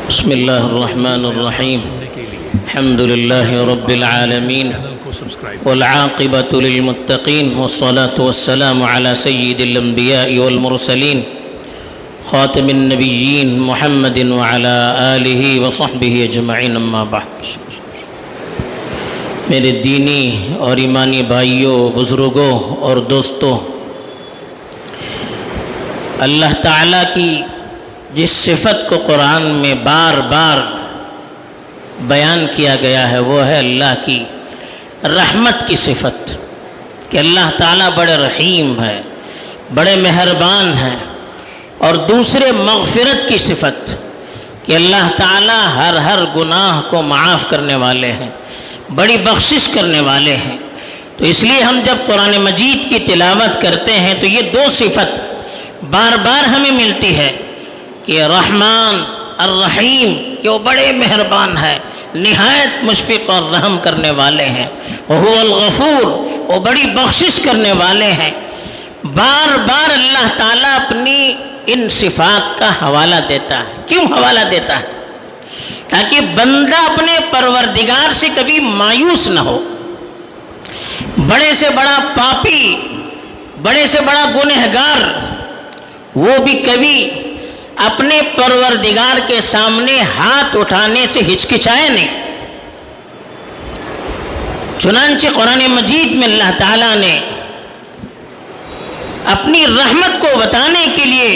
بسم الله الرحمن الرحيم الحمد لله رب العالمين والعاقبة للمتقين والصلاة والسلام على سيد الأنبياء والمرسلين خاتم النبيين محمد وعلى آله وصحبه أجمعين اما بعد۔ میرے دینی اور ایمانی بھائیوں، بزرگوں اور دوستوں، اللہ تعالیٰ کی جس صفت کو قرآن میں بار بار بیان کیا گیا ہے وہ ہے اللہ کی رحمت کی صفت، کہ اللہ تعالیٰ بڑے رحیم ہے، بڑے مہربان ہیں۔ اور دوسرے مغفرت کی صفت، کہ اللہ تعالیٰ ہر گناہ کو معاف کرنے والے ہیں، بڑی بخشش کرنے والے ہیں۔ تو اس لیے ہم جب قرآن مجید کی تلاوت کرتے ہیں تو یہ دو صفت بار بار ہمیں ملتی ہے، کہ رحمان الرحیم، کہ وہ بڑے مہربان ہے، نہایت مشفق اور رحم کرنے والے ہیں۔ وہو الغفور، وہ بڑی بخشش کرنے والے ہیں۔ بار بار اللہ تعالیٰ اپنی ان صفات کا حوالہ دیتا ہے۔ کیوں حوالہ دیتا ہے؟ تاکہ بندہ اپنے پروردگار سے کبھی مایوس نہ ہو۔ بڑے سے بڑا پاپی، بڑے سے بڑا گنہگار، وہ بھی کبھی اپنے پروردگار کے سامنے ہاتھ اٹھانے سے ہچکچائے نہیں۔ چنانچہ قرآن مجید میں اللہ تعالیٰ نے اپنی رحمت کو بتانے کے لیے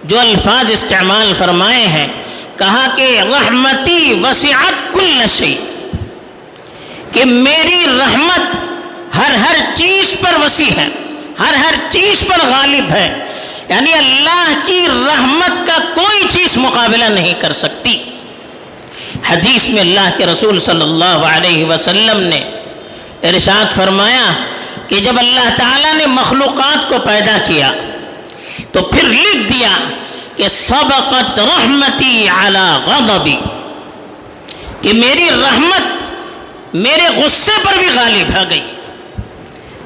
جو الفاظ استعمال فرمائے ہیں، کہا کہ رحمتی وسعت کل شیء، کہ میری رحمت ہر چیز پر وسیع ہے، ہر چیز پر غالب ہے۔ یعنی اللہ کی رحمت کا کوئی چیز مقابلہ نہیں کر سکتی۔ حدیث میں اللہ کے رسول صلی اللہ علیہ وسلم نے ارشاد فرمایا کہ جب اللہ تعالیٰ نے مخلوقات کو پیدا کیا تو پھر لکھ دیا کہ سبقت رحمتی علی غضبی، کہ میری رحمت میرے غصے پر بھی غالب آ گئی،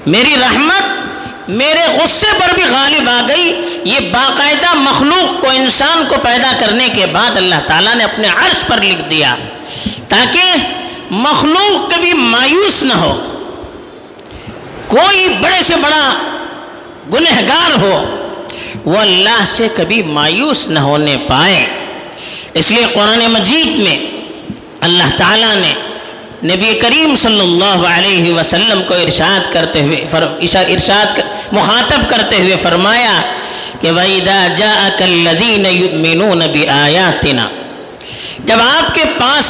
میری رحمت میرے غصے پر بھی غالب آ گئی۔ یہ باقاعدہ مخلوق کو، انسان کو پیدا کرنے کے بعد اللہ تعالیٰ نے اپنے عرش پر لکھ دیا، تاکہ مخلوق کبھی مایوس نہ ہو۔ کوئی بڑے سے بڑا گنہگار ہو، وہ اللہ سے کبھی مایوس نہ ہونے پائے۔ اس لیے قرآن مجید میں اللہ تعالیٰ نے نبی کریم صلی اللہ علیہ وسلم کو مخاطب کرتے ہوئے فرمایا کہ وَإِذَا جَاءَكَ الَّذِينَ يُؤْمِنُونَ بِآيَاتِنَا، جب آپ کے پاس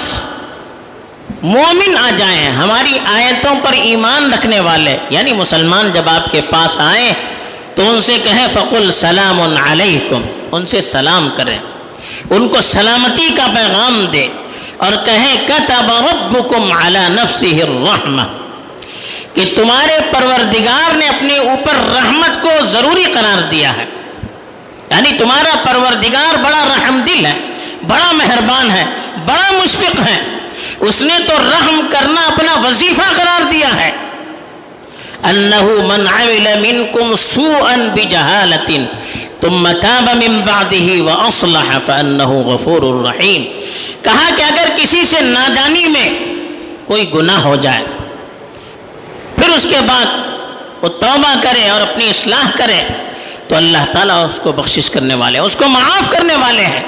مومن آ جائیں، ہماری آیتوں پر ایمان رکھنے والے، یعنی مسلمان جب آپ کے پاس آئیں تو ان سے کہیں فَقُلْ سَلَامٌ عَلَيْكُمْ، ان سے سلام کریں، ان کو سلامتی کا پیغام دے، اور کہیں كَتَبَ رَبُّكُمْ عَلَى نَفْسِهِ الرَّحْمَةِ، کہ تمہارے پروردگار نے اپنے اوپر رحمت کو ضروری قرار دیا ہے۔ یعنی تمہارا پروردگار بڑا رحم دل ہے، بڑا مہربان ہے، بڑا مشفق ہے، اس نے تو رحم کرنا اپنا وظیفہ قرار دیا ہے۔ أَنَّهُ مَنْ عَمِلَ مِنْكُمْ سُوءًا بِجَهَالَةٍ ثُمَّ تَابَ مِنْ بَعْدِهِ وَأَصْلَحَ فَأَنَّهُ غَفُورٌ رَحِيمٌ۔ کہا کہ اگر کسی سے نادانی میں کوئی گناہ ہو جائے، پھر اس کے بعد وہ توبہ کرے اور اپنی اصلاح کرے، تو اللہ تعالیٰ اس کو بخشش کرنے والے ہیں، اس کو معاف کرنے والے ہیں۔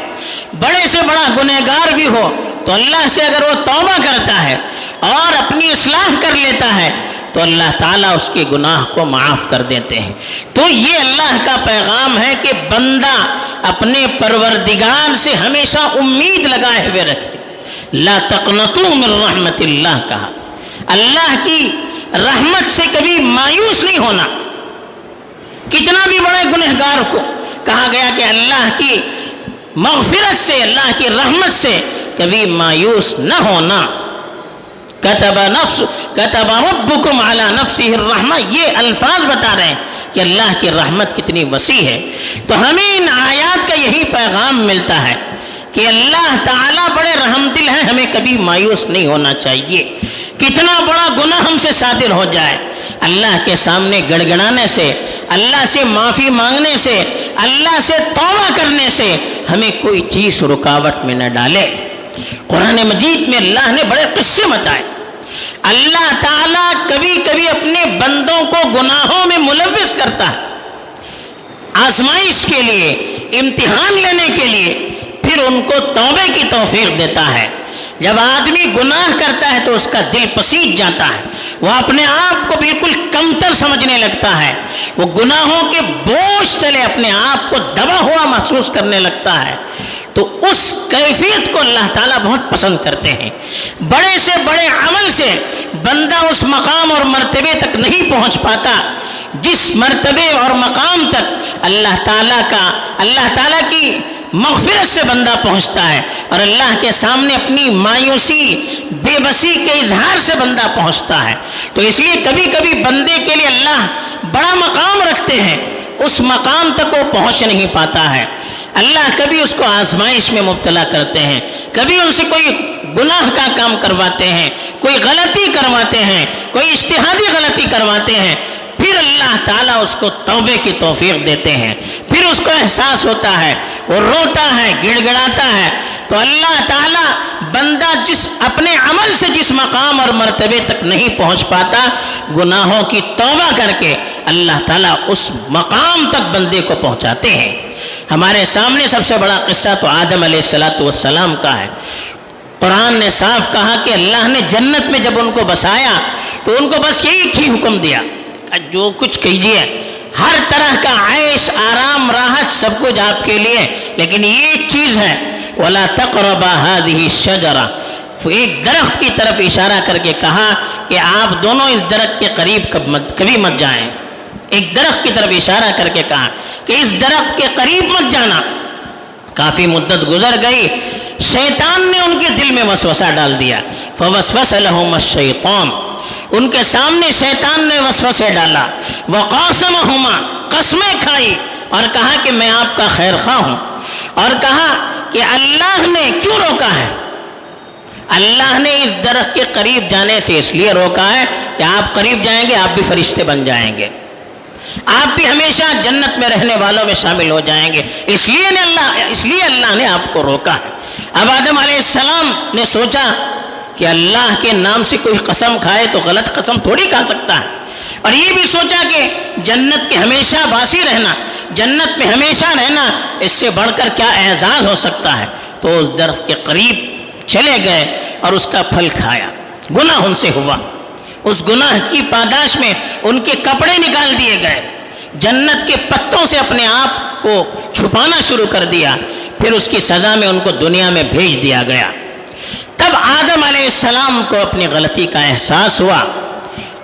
بڑے سے بڑا گنہگار بھی ہو تو اللہ سے اگر وہ توبہ کرتا ہے اور اپنی اصلاح کر لیتا ہے تو اللہ تعالیٰ اس کے گناہ کو معاف کر دیتے ہیں۔ تو یہ اللہ کا پیغام ہے کہ بندہ اپنے پروردگار سے ہمیشہ امید لگائے ہوئے رکھے۔ لا تقنطوا من رحمت اللہ، کہا اللہ کی رحمت سے کبھی مایوس نہیں ہونا۔ کتنا بھی بڑے گنہگار کو کہا گیا کہ اللہ کی مغفرت سے، اللہ کی رحمت سے کبھی مایوس نہ ہونا۔ كَتَبَ رَبُّكُمْ عَلَى نَفْسِهِ الرَّحْمَةِ، یہ الفاظ بتا رہے ہیں کہ اللہ کی رحمت کتنی وسیع ہے۔ تو ہمیں ان آیات کا یہی پیغام ملتا ہے کہ اللہ تعالیٰ بڑے رحم دل ہیں، ہمیں کبھی مایوس نہیں ہونا چاہیے۔ کتنا بڑا گناہ ہم سے صادر ہو جائے، اللہ کے سامنے گڑگڑانے سے، اللہ سے معافی مانگنے سے، اللہ سے توبہ کرنے سے ہمیں کوئی چیز رکاوٹ میں نہ ڈالے۔ قرآن مجید میں اللہ نے بڑے قصے بتائے۔ اللہ تعالیٰ کبھی کبھی اپنے بندوں کو گناہوں میں ملوث کرتا ہے، آزمائش کے لیے، امتحان لینے کے لیے، پھر ان کو توبے کی توفیق دیتا ہے۔ جب آدمی گناہ کرتا ہے تو اس کا دل پسیج جاتا ہے، وہ اپنے آپ کو بالکل کمتر سمجھنے لگتا ہے، وہ گناہوں کے بوجھ تلے اپنے آپ کو دبا ہوا محسوس کرنے لگتا ہے۔ تو اس کیفیت کو اللہ تعالیٰ بہت پسند کرتے ہیں۔ بڑے سے بڑے عمل سے بندہ اس مقام اور مرتبے تک نہیں پہنچ پاتا جس مرتبے اور مقام تک اللہ تعالیٰ کی مغفرت سے بندہ پہنچتا ہے، اور اللہ کے سامنے اپنی مایوسی، بے بسی کے اظہار سے بندہ پہنچتا ہے۔ تو اس لیے کبھی کبھی بندے کے لیے اللہ بڑا مقام رکھتے ہیں، اس مقام تک وہ پہنچ نہیں پاتا ہے۔ اللہ کبھی اس کو آزمائش میں مبتلا کرتے ہیں، کبھی ان سے کوئی گناہ کا کام کرواتے ہیں، کوئی غلطی کرواتے ہیں، کوئی اجتہادی غلطی کرواتے ہیں، پھر اللہ تعالیٰ اس کو توبے کی توفیق دیتے ہیں، پھر اس کو احساس ہوتا ہے، وہ روتا ہے، گڑ گڑاتا ہے۔ تو اللہ تعالیٰ بندہ اپنے عمل سے جس مقام اور مرتبے تک نہیں پہنچ پاتا، گناہوں کی توبہ کر کے اللہ تعالیٰ اس مقام تک بندے کو پہنچاتے ہیں۔ ہمارے سامنے سب سے بڑا قصہ تو آدم علیہ السلام کا ہے۔ قرآن نے صاف کہا کہ اللہ نے جنت میں جب ان کو بسایا تو ان کو بس یہی ہی حکم دیا، جو کچھ کیجیے، ہر طرح کا عیش، آرام، راحت، سب کچھ آپ کے لیے، لیکن یہ ایک چیز ہے، وَلَا تَقْرَبَا هَذِهِ الشَّجَرَةَ، ایک درخت کی طرف اشارہ کر کے کہا کہ آپ دونوں اس درخت کے قریب کبھی مت جائیں۔ ایک درخت کی طرف اشارہ کر کے کہا کہ اس درخت کے قریب مت جانا۔ کافی مدت گزر گئی، شیطان نے ان کے دل میں وسوسہ ڈال دیا، فَوَسْوَسَ لَهُمَ الشَّيْطَانُ، ان کے سامنے شیطان نے وسوسے ڈالا، وَقَاسَمَهُمَا، قسمیں کھائی اور کہا کہ میں آپ کا خیر خواہ ہوں، اور کہا کہ اللہ نے کیوں روکا ہے؟ اللہ نے اس درخت کے قریب جانے سے اس لیے روکا ہے کہ آپ قریب جائیں گے آپ بھی فرشتے بن جائیں گے، آپ بھی ہمیشہ جنت میں رہنے والوں میں شامل ہو جائیں گے، اس لیے اللہ نے آپ کو روکا ہے۔ اب آدم علیہ السلام نے سوچا کہ اللہ کے نام سے کوئی قسم کھائے تو غلط قسم تھوڑی کھا سکتا ہے، اور یہ بھی سوچا کہ جنت کے ہمیشہ باسی رہنا، جنت میں ہمیشہ رہنا، اس سے بڑھ کر کیا اعزاز ہو سکتا ہے۔ تو اس درخت کے قریب چلے گئے اور اس کا پھل کھایا، گناہ ان سے ہوا، اس گناہ کی پاداش میں ان کے کپڑے نکال دیے گئے، جنت کے پتوں سے اپنے آپ کو چھپانا شروع کر دیا، پھر اس کی سزا میں ان کو دنیا میں بھیج دیا گیا۔ تب آدم علیہ السلام کو اپنی غلطی کا احساس ہوا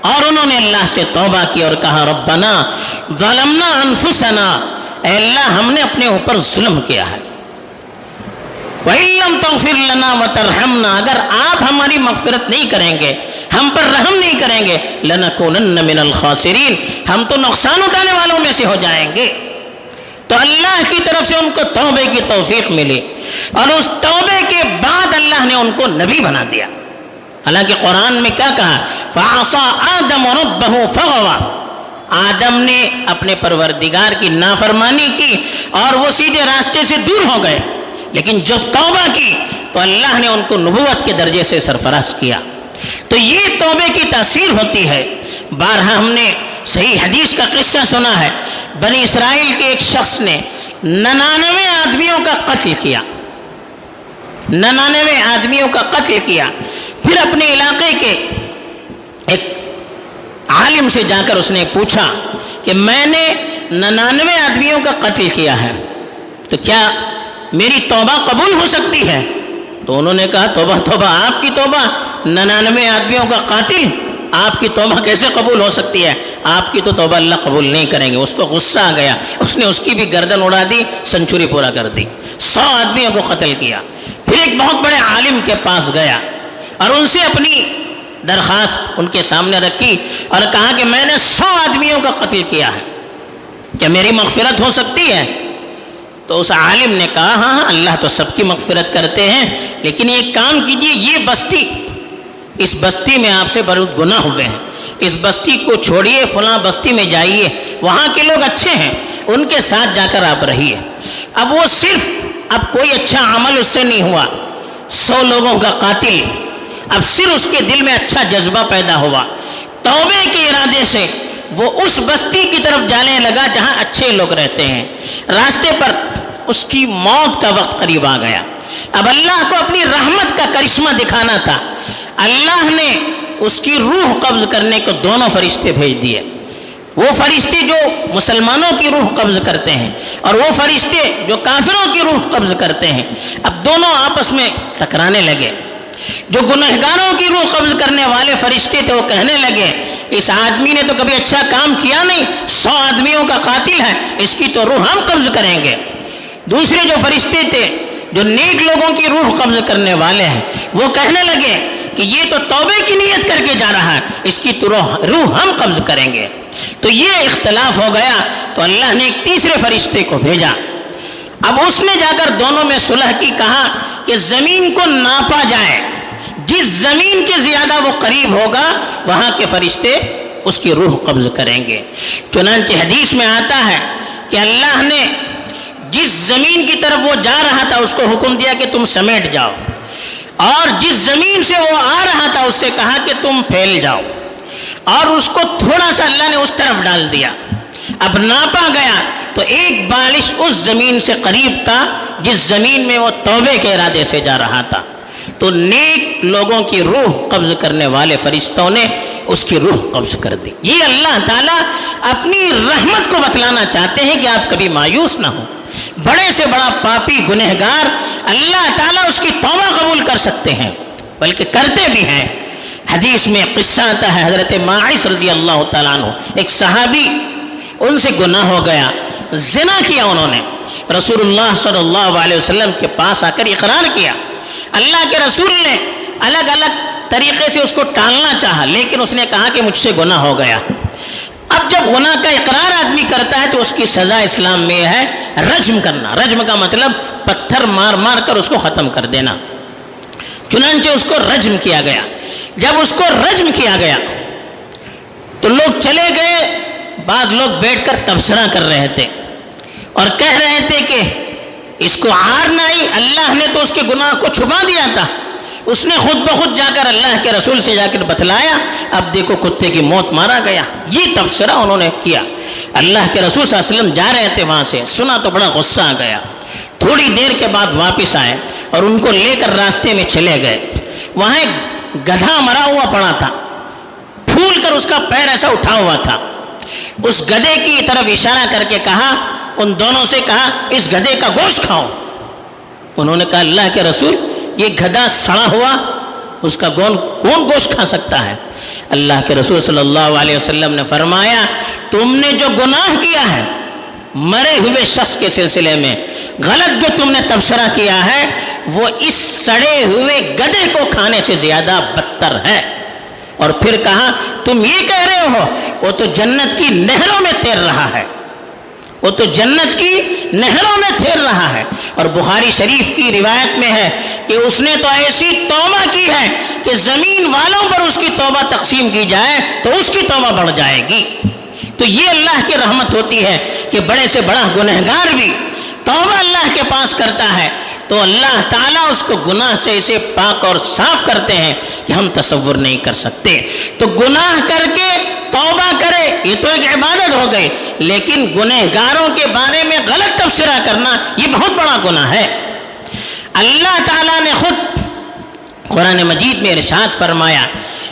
اور انہوں نے اللہ سے توبہ کی اور کہا ربنا ظلمنا انفسنا، اے اللہ ہم نے اپنے اوپر ظلم کیا ہے، وَإِن لَّمْ تَغْفِرْ لَنَا وَتَرْحَمْنَا، اگر آپ ہماری مغفرت نہیں کریں گے، ہم پر رحم نہیں کریں گے، لَنَكُونَنَّ مِنَ الْخَاسِرِينَ، ہم تو نقصان اٹھانے والوں میں سے ہو جائیں گے۔ تو اللہ کی طرف سے ان کو توبے کی توفیق ملی، اور اس توبے کے بعد اللہ نے ان کو نبی بنا دیا۔ حالانکہ قرآن میں کیا کہا، فَعَصَىٰ آدَمُ رَبَّهُ فَغَوَىٰ، آدم نے اپنے پروردگار کی نافرمانی کی اور وہ سیدھے راستے سے دور ہو گئے، لیکن جب توبہ کی تو اللہ نے ان کو نبوت کے درجے سے سرفراز کیا۔ تو یہ توبے کی تاثیر ہوتی ہے۔ بارہا ہم نے صحیح حدیث کا قصہ سنا ہے، بنی اسرائیل کے ایک شخص نے 99 آدمیوں کا قتل کیا، 99 آدمیوں کا قتل کیا، پھر اپنے علاقے کے ایک عالم سے جا کر اس نے پوچھا کہ میں نے 99 آدمیوں کا قتل کیا ہے، تو کیا میری توبہ قبول ہو سکتی ہے؟ تو انہوں نے کہا توبہ توبہ، آپ کی توبہ 99 آدمیوں کا قاتل، آپ کی توبہ کیسے قبول ہو سکتی ہے؟ آپ کی تو توبہ اللہ قبول نہیں کریں گے۔ اس کو غصہ آ گیا، اس نے اس کی بھی گردن اڑا دی، سنچری پورا کر دی، 100 آدمیوں کو قتل کیا۔ پھر ایک بہت بڑے عالم کے پاس گیا اور ان سے اپنی درخواست ان کے سامنے رکھی اور کہا کہ میں نے 100 آدمیوں کا قتل کیا ہے، کیا میری مغفرت ہو سکتی ہے؟ تو اس عالم نے کہا ہاں اللہ تو سب کی مغفرت کرتے ہیں، لیکن ایک کام کیجیے، یہ بستی، اس بستی میں آپ سے بہت گناہ ہوئے ہیں، اس بستی کو چھوڑیے، فلاں بستی میں جائیے، وہاں کے لوگ اچھے ہیں، ان کے ساتھ جا کر آپ رہیے۔ اب وہ صرف اب کوئی اچھا عمل اس سے نہیں ہوا، 100 لوگوں کا قاتل، اب صرف اس کے دل میں اچھا جذبہ پیدا ہوا، توبے کے ارادے سے وہ اس بستی کی طرف جانے لگا جہاں اچھے لوگ رہتے ہیں۔ راستے پر اس کی موت کا وقت قریب آ گیا۔ اب اللہ کو اپنی رحمت کا کرشمہ دکھانا تھا، اللہ نے اس کی روح قبض کرنے کو 2 فرشتے بھیج دیے، وہ فرشتے جو مسلمانوں کی روح قبض کرتے ہیں اور وہ فرشتے جو کافروں کی روح قبض کرتے ہیں۔ اب دونوں آپس میں ٹکرانے لگے۔ جو گنہگاروں کی روح قبض کرنے والے فرشتے تھے وہ کہنے لگے اس آدمی نے تو کبھی اچھا کام کیا نہیں، 100 آدمیوں کا قاتل ہے، اس کی تو روح ہم قبض کریں گے۔ دوسرے جو فرشتے تھے جو نیک لوگوں کی روح قبض کرنے والے ہیں وہ کہنے لگے کہ یہ تو توبے کی نیت کر کے جا رہا ہے، اس کی تو روح ہم قبض کریں گے۔ تو یہ اختلاف ہو گیا، تو اللہ نے ایک تیسرے فرشتے کو بھیجا۔ اب اس نے جا کر دونوں میں صلح کی، کہا کہ زمین کو ناپا جائے، جس زمین کے زیادہ وہ قریب ہوگا وہاں کے فرشتے اس کی روح قبض کریں گے۔ چنانچہ حدیث میں آتا ہے کہ اللہ نے جس زمین کی طرف وہ جا رہا تھا اس کو حکم دیا کہ تم سمیٹ جاؤ، اور جس زمین سے وہ آ رہا تھا اس سے کہا کہ تم پھیل جاؤ، اور اس کو تھوڑا سا اللہ نے اس طرف ڈال دیا۔ اب ناپا گیا تو ایک بالش اس زمین سے قریب تھا جس زمین میں وہ توبے کے ارادے سے جا رہا تھا۔ تو نیک لوگوں کی روح قبض کرنے والے فرشتوں نے اس کی روح قبض کر دی۔ یہ اللہ تعالیٰ اپنی رحمت کو بتلانا چاہتے ہیں کہ آپ کبھی مایوس نہ ہوں۔ بڑے سے بڑا پاپی گنہگار اللہ تعالیٰ اس کی توبہ قبول کر سکتے ہیں، بلکہ کرتے بھی ہیں۔ حدیث میں قصہ آتا ہے، حضرت ماعز رضی اللہ تعالیٰ عنہ، ایک صحابی، ان سے گناہ ہو گیا، زنا کیا انہوں نے، رسول اللہ صلی اللہ علیہ وسلم کے پاس آ کر اقرار کیا۔ اللہ کے رسول نے الگ الگ طریقے سے اس کو ٹالنا چاہا، لیکن اس نے کہا کہ مجھ سے گناہ ہو گیا۔ اب جب گناہ کا اقرار آدمی کرتا ہے تو اس کی سزا اسلام میں ہے رجم کرنا۔ رجم کا مطلب پتھر مار مار کر اس کو ختم کر دینا۔ چنانچہ اس کو رجم کیا گیا۔ جب اس کو رجم کیا گیا تو لوگ چلے گئے، بعض لوگ بیٹھ کر تبصرہ کر رہے تھے اور کہہ رہے تھے کہ اس کو عار نہ آئی، اللہ نے تو اس کے گناہ کو چھپا دیا تھا، اس نے خود بخود جا کر اللہ کے رسول سے جا کر بتلایا، اب دیکھو کتے کی موت مارا گیا۔ یہ تبصرہ انہوں نے کیا۔ اللہ کے رسول صلی اللہ علیہ وسلم جا رہے تھے وہاں سے، سنا تو بڑا غصہ آ گیا۔ تھوڑی دیر کے بعد واپس آئے اور ان کو لے کر راستے میں چلے گئے۔ وہاں ایک گدھا مرا ہوا پڑا تھا، پھول کر اس کا پیر ایسا اٹھا ہوا تھا۔ اس گدھے کی طرف اشارہ کر کے کہا، ان دونوں سے کہا اس گدھے کا گوشت کھاؤ۔ انہوں نے کہا اللہ کے رسول یہ گدھا سڑا ہوا، اس کا کون گوشت کھا سکتا ہے؟ اللہ کے رسول صلی اللہ علیہ وسلم نے فرمایا تم نے جو گناہ کیا ہے مرے ہوئے شخص کے سلسلے میں، غلط جو تم نے تبصرہ کیا ہے، وہ اس سڑے ہوئے گدھے کو کھانے سے زیادہ بدتر ہے۔ اور پھر کہا تم یہ کہہ رہے ہو وہ تو جنت کی نہروں میں تیر رہا ہے، وہ تو جنت کی نہروں میں تیر رہا ہے۔ اور بخاری شریف کی روایت میں ہے کہ اس نے تو ایسی توبہ کی ہے کہ زمین والوں پر اس کی توبہ تقسیم کی جائے تو اس کی توبہ بڑھ جائے گی۔ تو یہ اللہ کی رحمت ہوتی ہے کہ بڑے سے بڑا گنہگار بھی توبہ اللہ کے پاس کرتا ہے تو اللہ تعالیٰ اس کو گناہ سے اسے پاک اور صاف کرتے ہیں کہ ہم تصور نہیں کر سکتے۔ تو گناہ کر کے توبہ کرے یہ تو ایک عبادت ہو گئی، لیکن گنہگاروں کے بارے میں غلط تبصرہ کرنا یہ بہت بڑا گناہ ہے۔ اللہ تعالیٰ نے خود قرآن مجید میں ارشاد فرمایا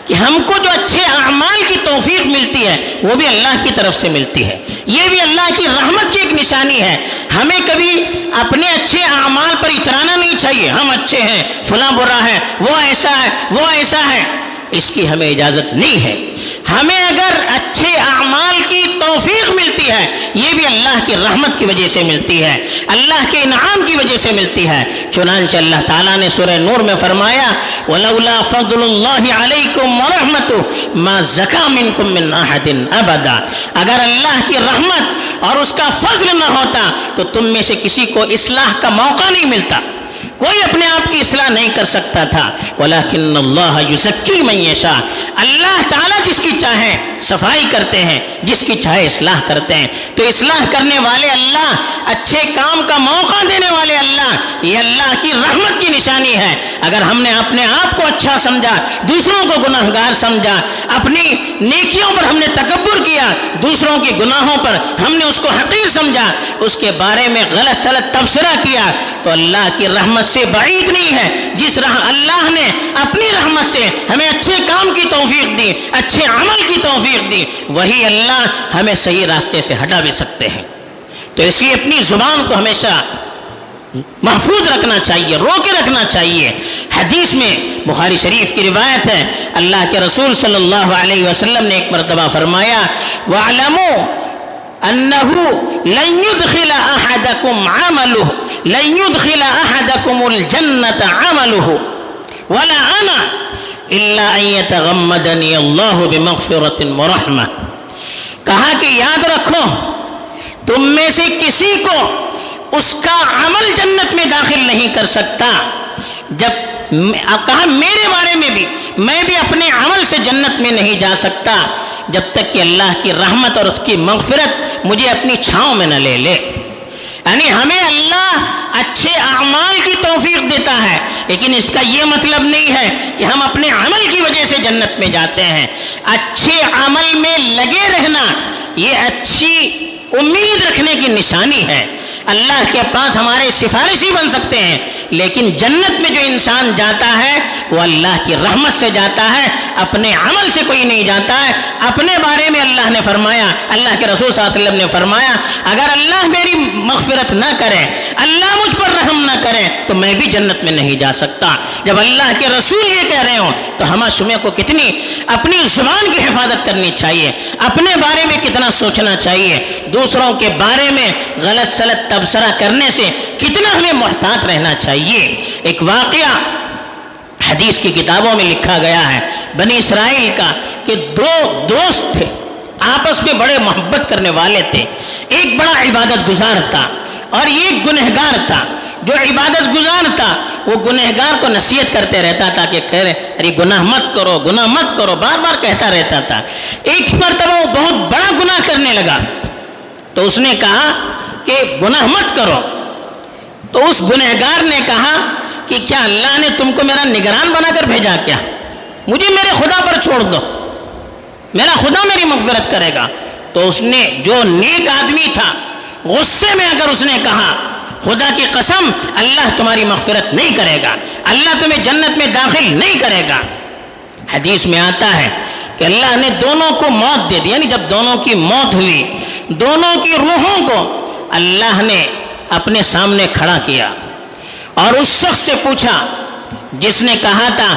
کہ ہم کو جو اچھے اعمال کی توفیق ملتی ہے وہ بھی اللہ کی طرف سے ملتی ہے، یہ بھی اللہ کی رحمت کی ایک نشانی ہے۔ ہمیں کبھی اپنے اچھے اعمال پر اترانا نہیں چاہیے، ہم اچھے ہیں، فلاں برا ہے، وہ ایسا ہے، وہ ایسا ہے۔ اس کی ہمیں اجازت نہیں ہے۔ ہمیں اگر اچھے اعمال کی توفیق ملتی ہے یہ بھی اللہ کی رحمت کی وجہ سے ملتی ہے، اللہ کے انعام کی وجہ سے ملتی ہے۔ چنانچہ اللہ تعالیٰ نے سورہ نور میں فرمایا وَلَوْلَا فَضْلُ اللَّهِ عَلَيْكُمْ وَرَحْمَتُهُ مَا زَكَىٰ مِنْكُمْ مِنْ أَحَدٍ أَبَدًا، اگر اللہ کی رحمت اور اس کا فضل نہ ہوتا تو تم میں سے کسی کو اصلاح کا موقع نہیں ملتا، کوئی اپنے آپ کی اصلاح نہیں کر سکتا تھا۔ وَلَكِنَّ اللَّهَ يُزَكِّي مَن يَشَاءُ، اللہ تعالیٰ جس کی چاہے صفائی کرتے ہیں، جس کی چاہے اصلاح کرتے ہیں۔ تو اصلاح کرنے والے اللہ، اچھے کام کا موقع دینے والے اللہ، یہ اللہ کی رحمت کی نشانی ہے۔ اگر ہم نے اپنے آپ کو اچھا سمجھا، دوسروں کو گناہگار سمجھا، اپنی نیکیوں پر ہم نے تکبر کیا، دوسروں کی گناہوں پر ہم نے اس کو حقیر سمجھا، اس کے بارے میں غلط سلط تبصرہ کیا، تو اللہ کی رحمت سے بعید نہیں ہے۔ جس اللہ نے اپنی رحمت سے ہمیں اچھے کام کی توفیق دی، اچھے عمل کی توفیق دی، وہی اللہ ہمیں صحیح راستے سے ہٹا بھی سکتے ہیں۔ تو اس لیے اپنی زبان کو ہمیشہ محفوظ رکھنا چاہیے، روکے رکھنا چاہیے۔ حدیث میں بخاری شریف کی روایت ہے، اللہ کے رسول صلی اللہ علیہ وسلم نے ایک مرتبہ فرمایا وَاعْلَمُوا أَنَّهُ لَن يُدْخِلَ أَحَدَكُمُ الْجَنَّةَ عَمَلُهُ وَلَا أَنَا إِلَّا أَن يَتَغَمَّدَنِيَ اللَّهُ بِمَغْفِرَةٍ وَرَحْمَةٍ، کہا کہ یاد رکھو تم میں سے کسی کو اس کا عمل جنت میں داخل نہیں کر سکتا، جب کہا میرے بارے میں بھی، میں بھی اپنے عمل سے جنت میں نہیں جا سکتا جب تک کہ اللہ کی رحمت اور اس کی مغفرت مجھے اپنی چھاؤں میں نہ لے لے۔ یعنی ہمیں اللہ اچھے اعمال کی توفیق دیتا ہے، لیکن اس کا یہ مطلب نہیں ہے کہ ہم اپنے عمل کی وجہ سے جنت میں جاتے ہیں۔ اچھے عمل میں لگے رہنا یہ اچھی امید رکھنے کی نشانی ہے۔ اللہ کے پاس ہمارے سفارشی بن سکتے ہیں، لیکن جنت میں جو انسان جاتا ہے وہ اللہ کی رحمت سے جاتا ہے، اپنے عمل سے کوئی نہیں جاتا ہے۔ اپنے بارے میں اللہ نے فرمایا، اللہ کے رسول صلی اللہ علیہ وسلم نے فرمایا اگر اللہ میری مغفرت نہ کرے، اللہ مجھ پر رحم نہ کرے تو میں بھی جنت میں نہیں جا سکتا۔ جب اللہ کے رسول یہ کہہ رہے ہوں تو ہم شمع کو کتنی اپنی زبان کی حفاظت کرنی چاہیے، اپنے بارے میں کتنا سوچنا چاہیے، دوسروں کے بارے میں غلط سلط تبصرہ کرنے سے کتنا ہمیں محتاط رہنا چاہیے۔ ایک واقعہ حدیث کی کتابوں میں لکھا گیا ہے بنی اسرائیل کا کہ دو دوست تھے، آپس میں بڑے محبت کرنے والے تھے۔ ایک بڑا عبادت گزار تھا اور ایک گنہگار تھا۔ جو عبادت گزار تھا وہ گنہگار کو نصیحت کرتے رہتا تھا کہ کہہ رہے ارے گناہ مت کرو، گناہ مت کرو، بار بار کہتا رہتا تھا۔ ایک مرتبہ وہ بہت بڑا گناہ کرنے لگا تو اس نے کہا کہ گناہ مت کرو، تو اس گنہگار نے کہا کہ کیا اللہ نے تم کو میرا نگران بنا کر بھیجا کیا؟ مجھے میرے خدا پر چھوڑ دو، میرا خدا میری مغفرت کرے گا۔ تو اس نے جو نیک آدمی تھا غصے میں اگر اس نے کہا خدا کی قسم اللہ تمہاری مغفرت نہیں کرے گا، اللہ تمہیں جنت میں داخل نہیں کرے گا۔ حدیث میں آتا ہے کہ اللہ نے دونوں کو موت دے دی، یعنی جب دونوں کی موت ہوئی دونوں کی روحوں کو اللہ نے اپنے سامنے کھڑا کیا اور اس شخص سے پوچھا جس نے کہا تھا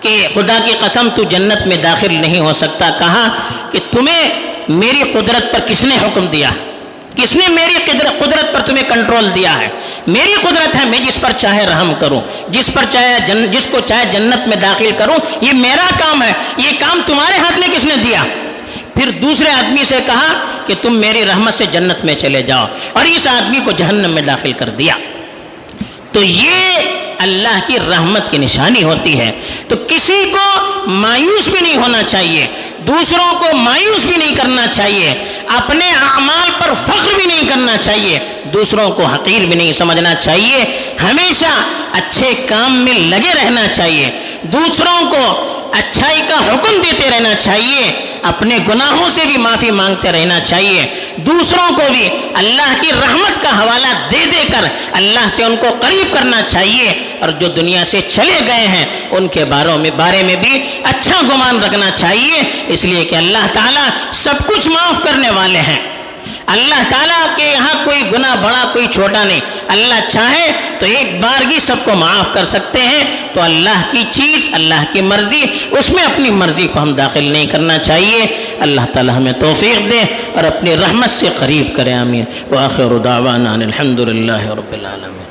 کہ خدا کی قسم تو جنت میں داخل نہیں ہو سکتا، کہا کہ تمہیں میری قدرت پر کس نے حکم دیا؟ کس نے میری قدرت پر تمہیں کنٹرول دیا ہے؟ میری قدرت ہے، میں جس پر چاہے رحم کروں، جس کو چاہے جنت میں داخل کروں، یہ میرا کام ہے، یہ کام تمہارے ہاتھ میں کس نے دیا؟ پھر دوسرے آدمی سے کہا کہ تم میری رحمت سے جنت میں چلے جاؤ، اور اس آدمی کو جہنم میں داخل کر دیا۔ تو یہ اللہ کی رحمت کی نشانی ہوتی ہے۔ تو کسی کو مایوس بھی نہیں ہونا چاہیے، دوسروں کو مایوس بھی نہیں کرنا چاہیے، اپنے اعمال پر فخر بھی نہیں کرنا چاہیے، دوسروں کو حقیر بھی نہیں سمجھنا چاہیے۔ ہمیشہ اچھے کام میں لگے رہنا چاہیے، دوسروں کو اچھائی کا حکم دیتے رہنا چاہیے، اپنے گناہوں سے بھی معافی مانگتے رہنا چاہیے، دوسروں کو بھی اللہ کی رحمت کا حوالہ دے دے کر اللہ سے ان کو قریب کرنا چاہیے، اور جو دنیا سے چلے گئے ہیں ان کے بارے میں بھی اچھا گمان رکھنا چاہیے، اس لیے کہ اللہ تعالیٰ سب کچھ معاف کرنے والے ہیں۔ اللہ تعالیٰ کے یہاں کوئی گناہ بڑا کوئی چھوٹا نہیں. اللہ چاہے تو ایک بارگی سب کو معاف کر سکتے ہیں. تو اللہ کی چیز، اللہ کی مرضی، اس میں اپنی مرضی کو ہم داخل نہیں کرنا چاہیے. اللہ تعالیٰ ہمیں توفیق دے اور اپنی رحمت سے قریب کرے. آمین. وآخر دعوانا الحمد للہ رب العالمین.